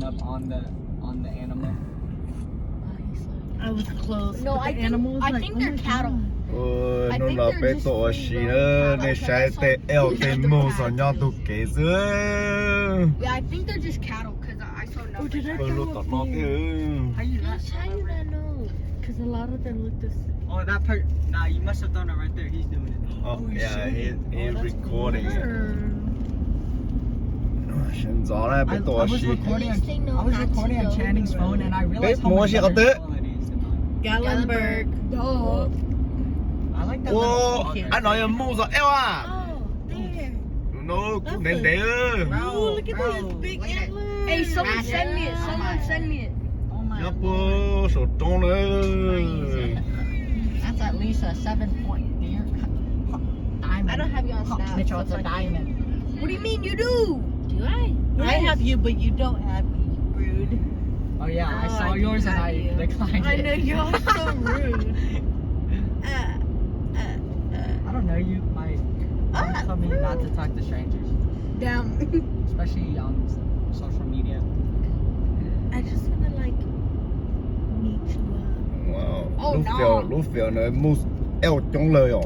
going up on the animal. I was close. No, I think they're cattle. Nó là bé tổ xí nữa, nên sai tê eo tê mù sao nhau tụ kế giữa. Yeah, I think they're just cattle because I saw no. Lúc tọt nó thế. How you not know? Because a lot of them look the same. Oh, that part. Nah, you must have thrown it right there. He's doing it. Oh, yeah, he's recording it. Hiện rõ là bé I tổ was xí. recording on Channing's phone and I realized how mua much xe có better tớ. quality is than mine. Gallenberg. Duh. I like that. Ô, little anh nói là mù sao eo à? Oh, there. Nó cũng đến đấy ư. Bro, Oh, look at bro, those big look at it. antlers. Hey, someone send me it. Someone send me it. Oh my Nhớ God. bố, sổ trông nữa. That's at least a 7-point deer. Diamond. I don't have you on Snap. Mitchell, it's so a I can't. diamond. What do you mean you do? Do I? I have you, but you don't have me. Rude. Oh yeah, I Oh, saw I yours and have I you. declined I it. know you're so rude. I don't know you. My told me not to talk to strangers, Damn. especially on social media. I just wanna like meet you up. Wow, Oh, lúc phiền nữa mù eo trông lời ồ.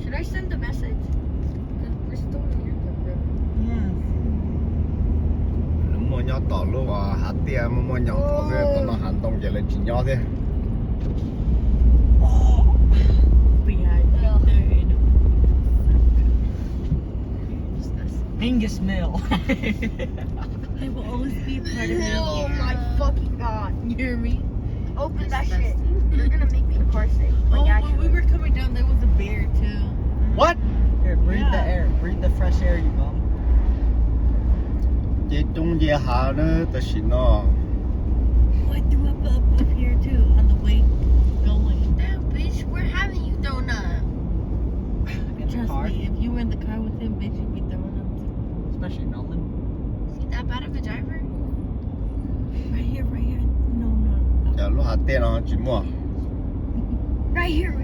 Should I send the message? 'Cause we're still in your room. Yeah. Mua nhau tỏ lúc à hạt tiền mua nhau tỏ rồi tao nó hành động vậy là chỉ nhau thế. But yeah, I think they're in Angus Mill. They will always be a part of me. Oh my fucking god. You hear me? Open that shit. You're gonna make me car sick. Oh, Like, when we were coming down, there was a bear too. What? Here, breathe the Yeah. air. Breathe the fresh air, you bum. Chị trung gì hà nữa tao xin nó. Oh, I threw up here too on the way going. Damn, bitch, we're having you thrown up. In the Trust car, me, if you were in the car with him, bitch, you'd be throwing up too. especially Nolan. Is he that bad of a driver? Right here, right here. No, no. Dạ lúc hạt tiền nó chỉ mua. Right here, no.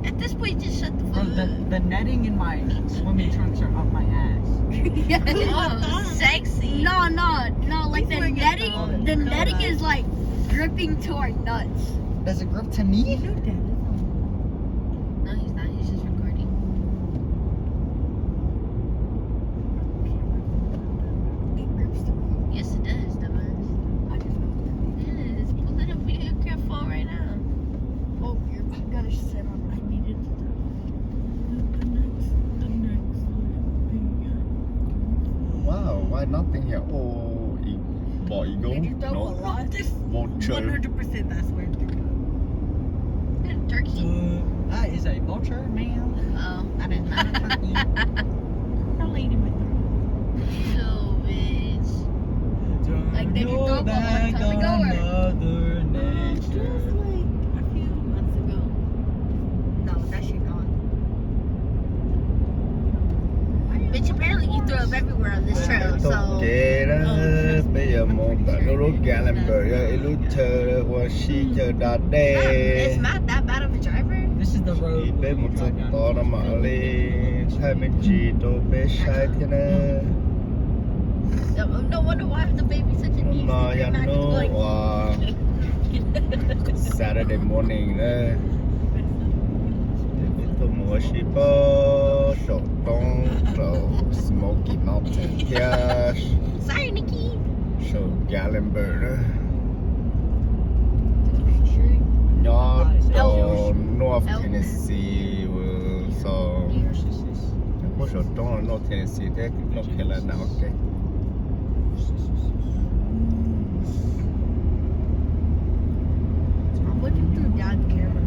At this point, just shut the Bro, fuck up. the netting in my swimming trunks are up my ass. Oh, sexy. No, like the He's netting, wearing the a netting is like gripping to our nuts. Does it grip to me? No, Dad. No, he's not. He's just recording. It grips to me. Yes, it does, dumbass. I just know. Yes, pull it up. You can't fall right now. Oh, you're gonna sit on it. I needed to. The next Wow, why nothing here? Oh, bỏ ego. Did you throw a No. lot? This Vulture. 100% that's where it threw. Turkey. That is a vulture, man. Oh. That is not a turkey. No lady with her. So, bitch. Like, did you throw up a long time ago, or? Mother Just Nature. like a few months ago. No, that shit gone. Bitch, apparently you threw up everywhere on this trail, Tốt so. kế đó. Bây giờ một tại lúc Gallenberg lúc chờ qua si chờ đá It's đê. not that bad of a driver. This is the road. Chỉ bé một chút drive to down. nó mở lên. Hai bên chỉ đồ bé sai thế nè. No wonder why the baby's such a neat Mà sleeper. ya Now he's know, going. Saturday morning nữa. Tôi mua shipper, sổ tông, rồi Smoky Mountain Cash, Sorry, Nikki. sổ Gallenberg nữa. Nhỏ đồ North Tennessee, so có sổ tông ở North Tennessee thế nó kể là nào ok. I'm looking through Dad's camera.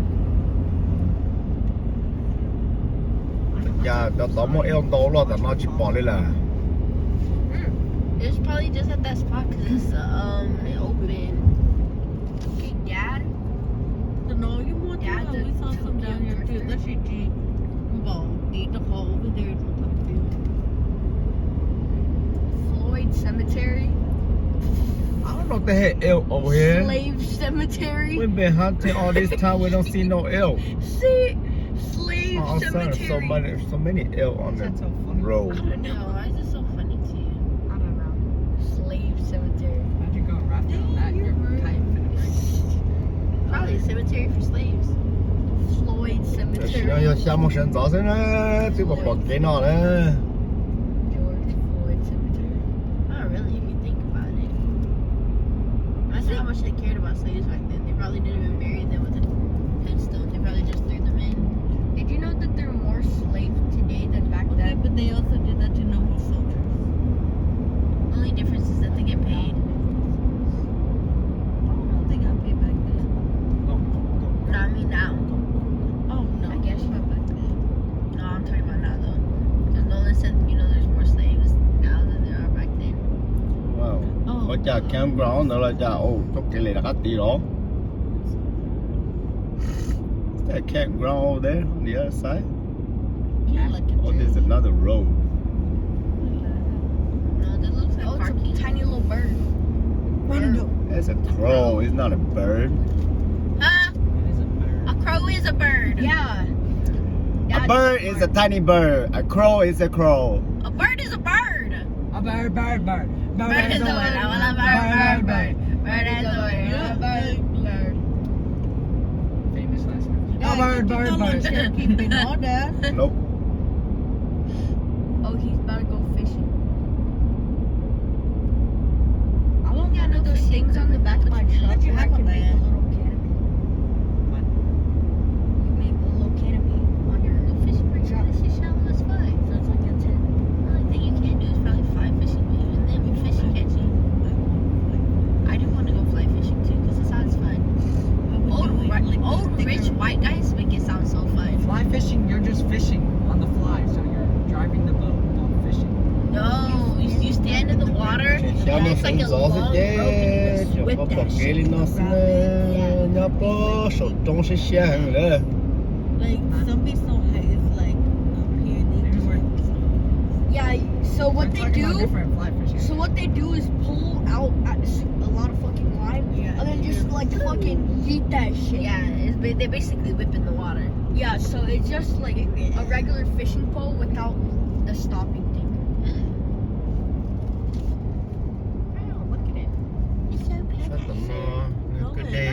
Dạ, đó một eo to lo, nó chỉ bỏ lên là. It's probably just at that spot because it's open. Okay, Dad. No, you want Yeah, to. the We saw some down here too. That's your Jeep. Well, need to haul over there to come through. Floyd Cemetery. I don't know, the heck elk over here? Slave cemetery. We've been hunting all this time. We don't see no elk. See, slave Oh, son, cemetery. so many elk on the That's so funny. road. I don't No, know. why is it so funny to you? I don't know. Slave cemetery. Imagine going rafting on that. Your kite finna break. Probably a cemetery for slaves. Floyd 现在 cemetery. 要夏目神早上呢，这个跑给哪呢？ George Floyd cemetery. Not really, if you think about it. Imagine how much they cared about slaves back then. They probably didn't even bury them with a headstone. They probably just threw them in. Did you know that there are more slaves today than back then? But they also did that to noble soldiers. Only difference is that they get paid. Oh, they got paid back then. Go, No, I mean now. Oh no, I guess not back then. No, I'm talking about now though. Because Nolan said, you know, there's more slaves now than there are back then. Wow. Oh. Ở cha campground nữa là cha trong cái này là cái tí đó. Is that campground over there on the other side? Yeah, like Oh, there's another road. No, this looks like Oh, it's parking. a tiny little bird. That's a crow. It's not a bird. Huh? It is a bird. A crow is a bird. Yeah. A bird is a tiny bird. A crow is a crow. A bird is a bird. A bird, bird, bird. Bird is a bird. I want a bird, bird. Bird is a bird. Famous last name. Yeah, A bird, you bird, don't bird. understand keeping all that. Nope. Oh, he's about to go fishing. I want one of those things on the back of my truck where I can make a little canopy. What? You make a little canopy on your Fishing rig, truck. this is shallow as fuck. So it's like a tent. The only thing you can do is probably fly fishing, but even then, we fishing catching. I do want to go fly fishing too, because it sounds fun. Old rich white guys make it sound so fun. Fly fishing, you're just fishing on the fly, so you're driving the boat while fishing. No, you stand in the water, and Siamo it's like a long rope, and you just Cho whip có that bọc ghế shit. lên nó xin nhá bó sổ trông sẽ xe hàng nữa. Like some be so high, it's like up here. Maybe we're, Yeah. So what we're they talking about do? different fly fishing. So what they do is pull out a lot of fucking line, and then just like fucking yeet that shit. Yeah, they're basically whipping the water. Yeah. So it's just like a regular fishing pole without the stopping thing. Wow, look at it. It's so Sao tụi nó cứ đi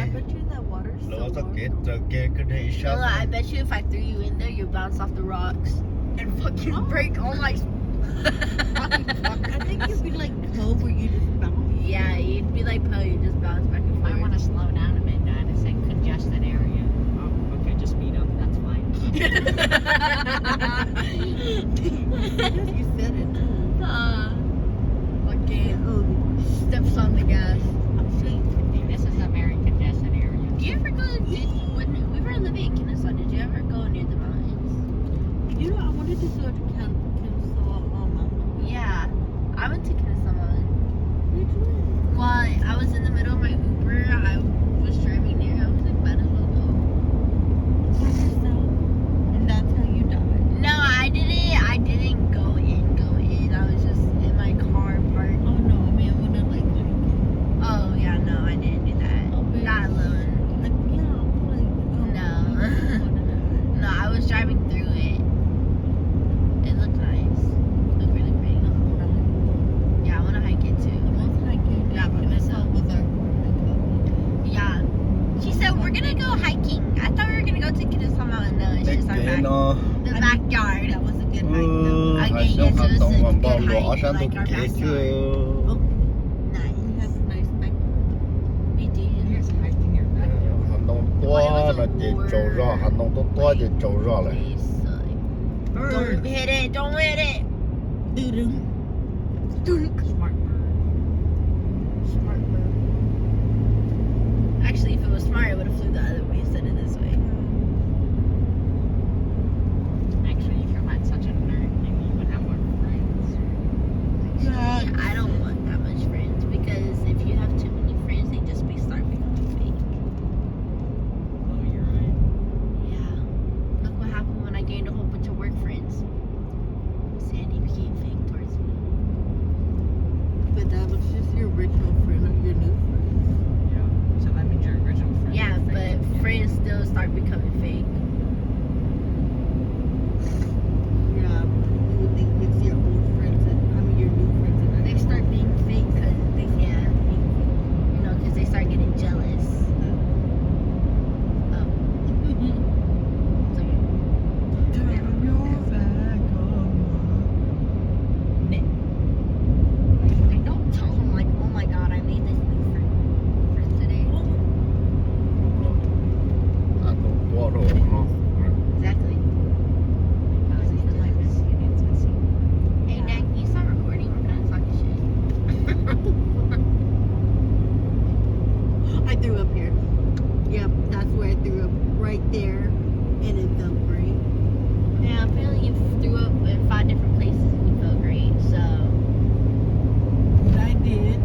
lỡ tao kể tao kể cứ đi sao Lola, I bet you if I threw you in there, you'd bounce off the rocks. And fucking break all my. I think you'd be like Poe where you just bounce. Yeah, you'd be like Poe, you just bounce back and I want forth. to slow down a bit, Dad. It's a congested area. Oh, okay, just speed up. That's fine. You said it. Okay, steps on the gas. This is a very congested area. Do you ever go, when we were living in Kennesaw, did you ever go near the mountains? You know, I wanted to go to Kennesaw Mountain. Yeah, I went to Kennesaw Mountain. Well, I was in the middle of my Uber, I was driving near, I was like, might as well go. And that's how you died. No, I didn't go in, I was just in my car parked. Oh no, I mean I wanna like hike Oh, yeah, no, I didn't do that. Oh, babe. Not alone. it. Like yeah, like No. No, I was driving through it. It looked nice. It looked really pretty. Yeah, I want to hike it too. Yeah, Kennesaw was our Yeah. She said, we're going to go hiking. I thought we were going to go to Kennesaw Mountain. No, it's just our kể back, nó the backyard. That was a good hike. hai Okay, sống yeah, so hành this động is bằng good bao hike, lọ sang like tụi our kể backyard. chưa Nice. We have a nice backyard. We You did. guys hiking your backyard. hành động to là chỉ trâu ra hành động to chỉ trâu ra lại They suck. Bird. Don't hit it. Don't hit it. Smart bird. Smart bird. Actually, if it was smart, it would have flew the other way instead of this way. Actually, if you're not such a nerd, maybe you would have more friends. Actually, I don't want that much friends because if you have too many friends, they just be starving on the fake. Oh, you're right. Yeah. Look what happened when I gained a whole bunch of work friends. Sandy became fake towards me. threw up here. Yep, that's where I threw up. Right there. And it felt great. Yeah, apparently you threw up in 5 different places and you felt great. So I did.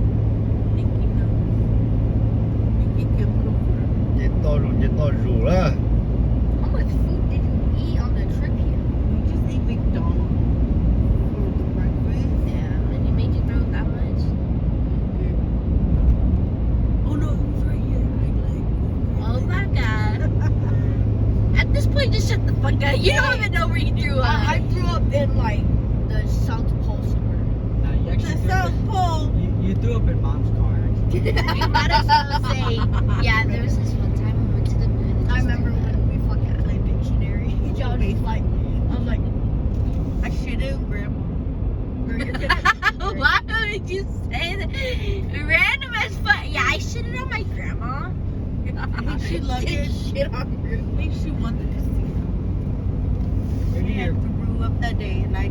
Think you know. Think you can confirm. Chết to rủ đó. how much food did you eat on the trip here? We just ate McDonald's for breakfast. Yeah, and it made you throw up that much? Oh no, it was right here. Oh my god. At this point, just shut the fuck up. You don't even know where you threw up. I threw up in like the South Pole somewhere. No, you the actually threw South up, Pole. you threw up in mom's car. Actually. You might as well say, yeah, there was this one time we went to the moon. And I remember when we fucking played Dictionary. Y'all just like, I was like, I should have, Grandma. Or you're gonna. Why would you say that? Random as fuck. Yeah, I shitted on my grandma. I think she loved Did it. shit on her. I think she wanted to see it. Maybe She you're, had threw up that day, and I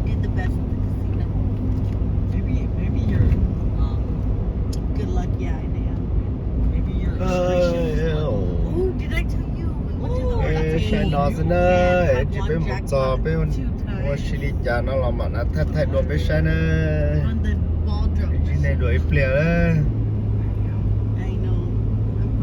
did the best of the casino. maybe you're, Good luck, yeah, I am. maybe your restrictions. Oh, did I tell you? We went to the Ê, arcade. xe nó and I chỉ won bên một jackpot trò bên 2 times một xí lít nó làm mà nó thay đổi bên xe nó on the ball drop. chỉ này đuổi plea đó